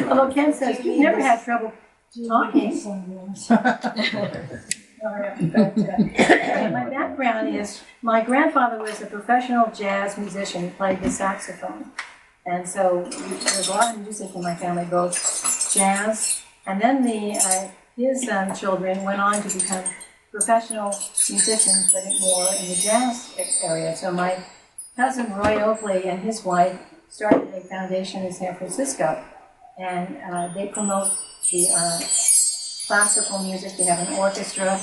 Although Ken says you've never had trouble talking. My background is my grandfather was a professional jazz musician. He played the saxophone. And so there's a lot of music in my family, both jazz, and then his children went on to become professional musicians, but more in the jazz area. So my cousin Roy Oakley and his wife started a foundation in San Francisco, and they promote the classical music. They have an orchestra,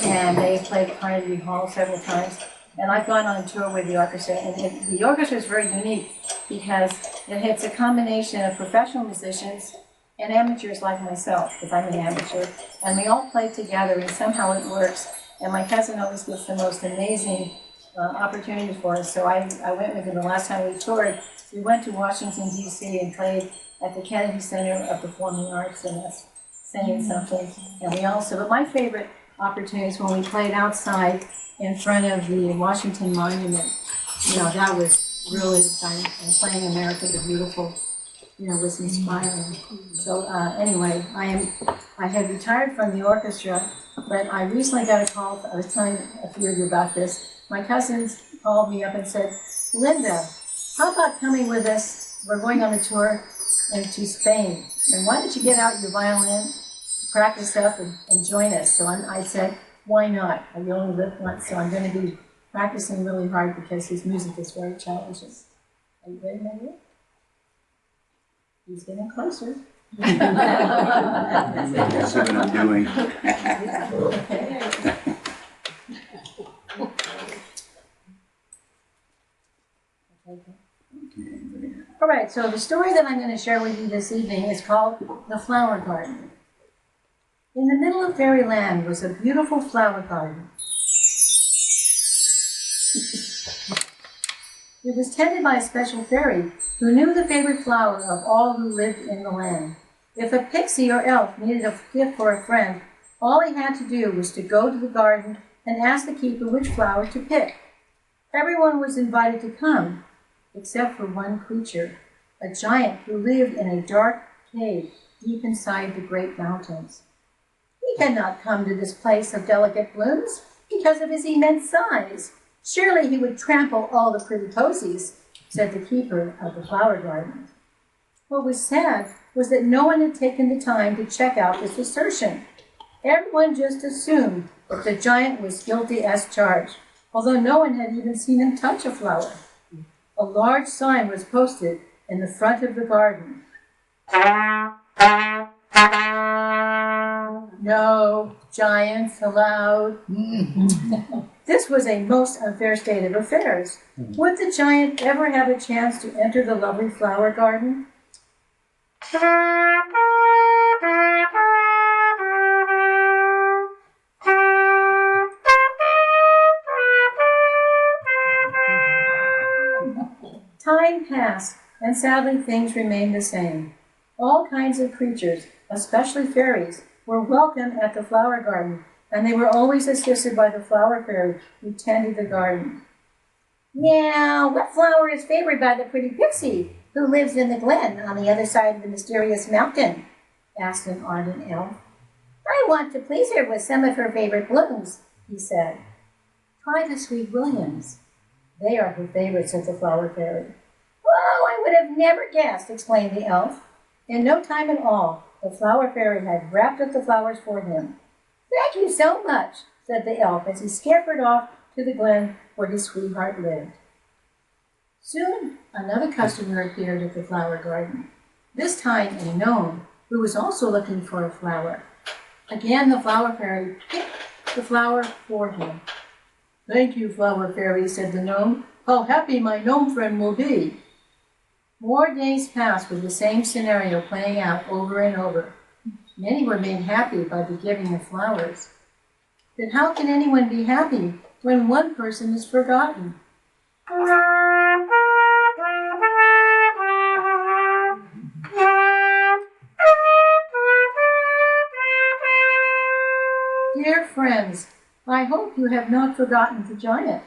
and they played Carnegie Hall several times. And I've gone on tour with the orchestra, and the orchestra is very unique because it's a combination of professional musicians and amateurs like myself, because I'm an amateur, and we all play together, and somehow it works. And my cousin always gets the most amazing opportunities for us. So I went with him the last time we toured. We went to Washington, D.C. and played at the Kennedy Center of Performing Arts, and us singing something. And we also, but my favorite opportunity is when we played outside in front of the Washington Monument. You know, that was really exciting. And playing America the Beautiful, you know, was inspiring. So anyway, I had retired from the orchestra, but I recently got a call. I was telling a few of you about this. My cousins called me up and said, Linda, how about coming with us? We're going on a tour into Spain. And why don't you get out your violin, practice up, and join us? So I said, why not? I only live once, so I'm going to be practicing really hard because his music is very challenging. Are you ready, Maggie? He's getting closer. That's what I'm doing. All right, so the story that I'm going to share with you this evening is called The Flower Garden. In the middle of fairyland was a beautiful flower garden. It was tended by a special fairy who knew the favorite flower of all who lived in the land. If a pixie or elf needed a gift for a friend, all he had to do was to go to the garden and ask the keeper which flower to pick. Everyone was invited to come, except for one creature, a giant who lived in a dark cave deep inside the great mountains. He cannot come to this place of delicate blooms because of his immense size. Surely he would trample all the pretty posies, said the keeper of the flower garden. What was sad was that no one had taken the time to check out this assertion. Everyone just assumed that the giant was guilty as charged, although no one had even seen him touch a flower. A large sign was posted in the front of the garden. No giants allowed. This was a most unfair state of affairs. Would the giant ever have a chance to enter the lovely flower garden? Time passed, and sadly things remained the same. All kinds of creatures, especially fairies, were welcome at the flower garden, and they were always assisted by the flower fairy who tended the garden. Now, what flower is favored by the pretty pixie who lives in the glen on the other side of the mysterious mountain? Asked an ardent elf. I want to please her with some of her favorite blooms, he said. Try the sweet williams. They are her favorites, said the flower fairy. Oh, I would have never guessed, exclaimed the elf. In no time at all, the flower fairy had wrapped up the flowers for him. Thank you so much, said the elf as he scampered off to the glen where his sweetheart lived. Soon, another customer appeared at the flower garden, this time a gnome who was also looking for a flower. Again, the flower fairy picked the flower for him. Thank you, flower fairy, said the gnome. How happy my gnome friend will be. More days passed with the same scenario playing out over and over. Many were made happy by the giving of flowers. But how can anyone be happy when one person is forgotten? Dear friends, I hope you have not forgotten the giant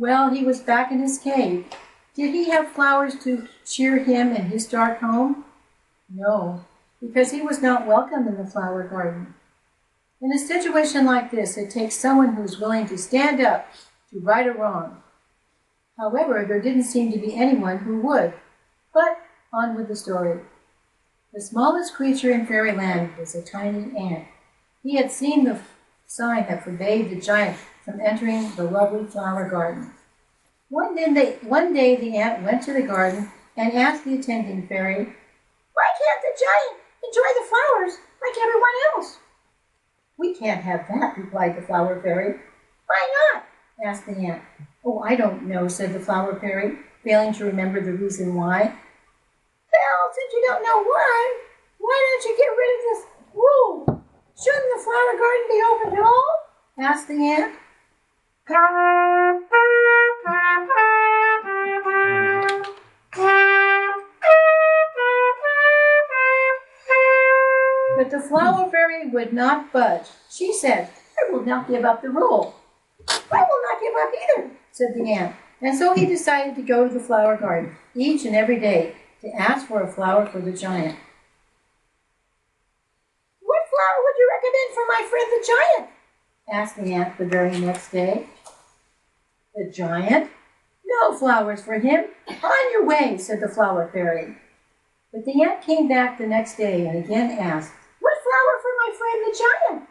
Well, he was back in his cave. Did he have flowers to cheer him in his dark home? No, because he was not welcome in the flower garden. In a situation like this, it takes someone who is willing to stand up to right a wrong. However, there didn't seem to be anyone who would. But on with the story. The smallest creature in fairyland was a tiny ant. He had seen the sign that forbade the giant from entering the lovely flower garden. One day the ant went to the garden and asked the attending fairy, "Why can't the giant enjoy the flowers like everyone else?" "We can't have that," replied the flower fairy. "Why not?" asked the ant. "Oh, I don't know," said the flower fairy, failing to remember the reason why. "Well, since you don't know why don't you get rid of this rule? Shouldn't the flower garden be open to all?" asked the ant. But the flower fairy would not budge. She said, "I will not give up the rule." "I will not give up either," said the ant. And so he decided to go to the flower garden each and every day to ask for a flower for the giant. "What flower would you recommend for my friend the giant?" asked the ant the very next day. "The giant? No flowers for him. On your way," said the flower fairy. But the ant came back the next day and again asked, "What flower for my friend the giant?"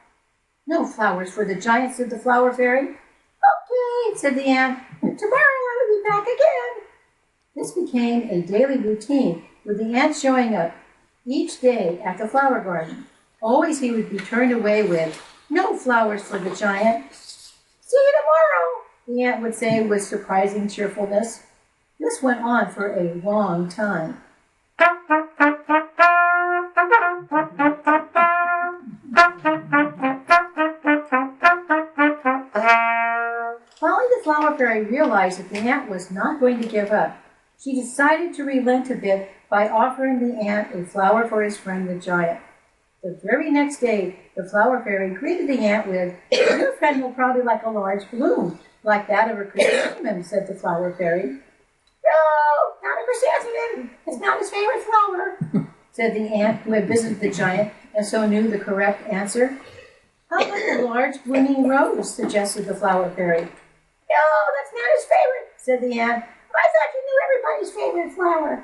"No flowers for the giant," said the flower fairy. "Okay," said the ant. "Tomorrow I will be back again." This became a daily routine, with the ant showing up each day at the flower garden. Always he would be turned away with, "No flowers for the giant." "See you tomorrow," the ant would say with surprising cheerfulness. This went on for a long time. Finally, the flower fairy realized that the ant was not going to give up. She decided to relent a bit by offering the ant a flower for his friend the giant. The very next day, the flower fairy greeted the ant with, "Your friend will probably like a large bloom, like that of a chrysanthemum," said the flower fairy. "No, not a chrysanthemum. It's not his favorite flower," said the ant, who had visited the giant and so knew the correct answer. "How about a large blooming rose?" suggested the flower fairy. "No, that's not his favorite," said the ant. "I thought you knew everybody's favorite flower."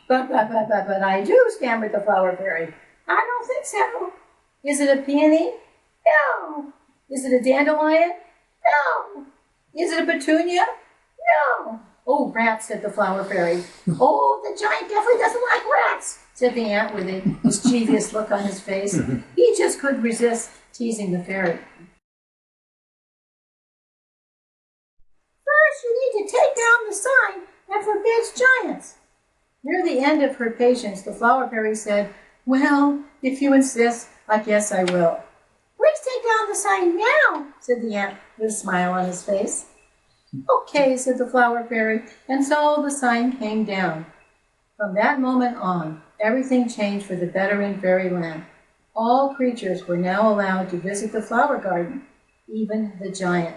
But I do," stammered the flower fairy. "I don't think so." "Is it a peony?" "No." "Is it a dandelion?" "No." "Is it a petunia?" "No." "Oh, rats," said the flower fairy. "Oh, the giant definitely doesn't like rats," said the ant with a mischievous look on his face. He just couldn't resist teasing the fairy. "First, you need to take down the sign that forbids giants." Near the end of her patience, the flower fairy said, "Well, if you insist, I guess I will." "Please take down the sign now," said the ant with a smile on his face. "Okay," said the flower fairy, and so the sign came down. From that moment on, everything changed for the better in fairyland. All creatures were now allowed to visit the flower garden, even the giant.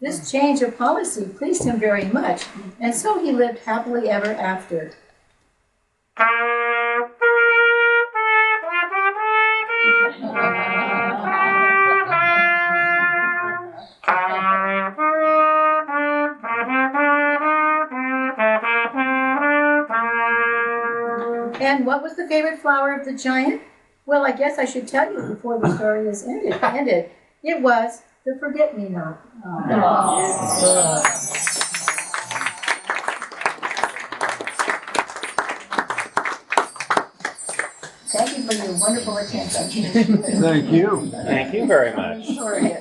This change of policy pleased him very much, and so he lived happily ever after. And what was the favorite flower of the giant? Well, I guess I should tell you before the story is ended. It was the forget-me-not. Thank you for your wonderful attention. Thank you. Thank you very much. Sorry.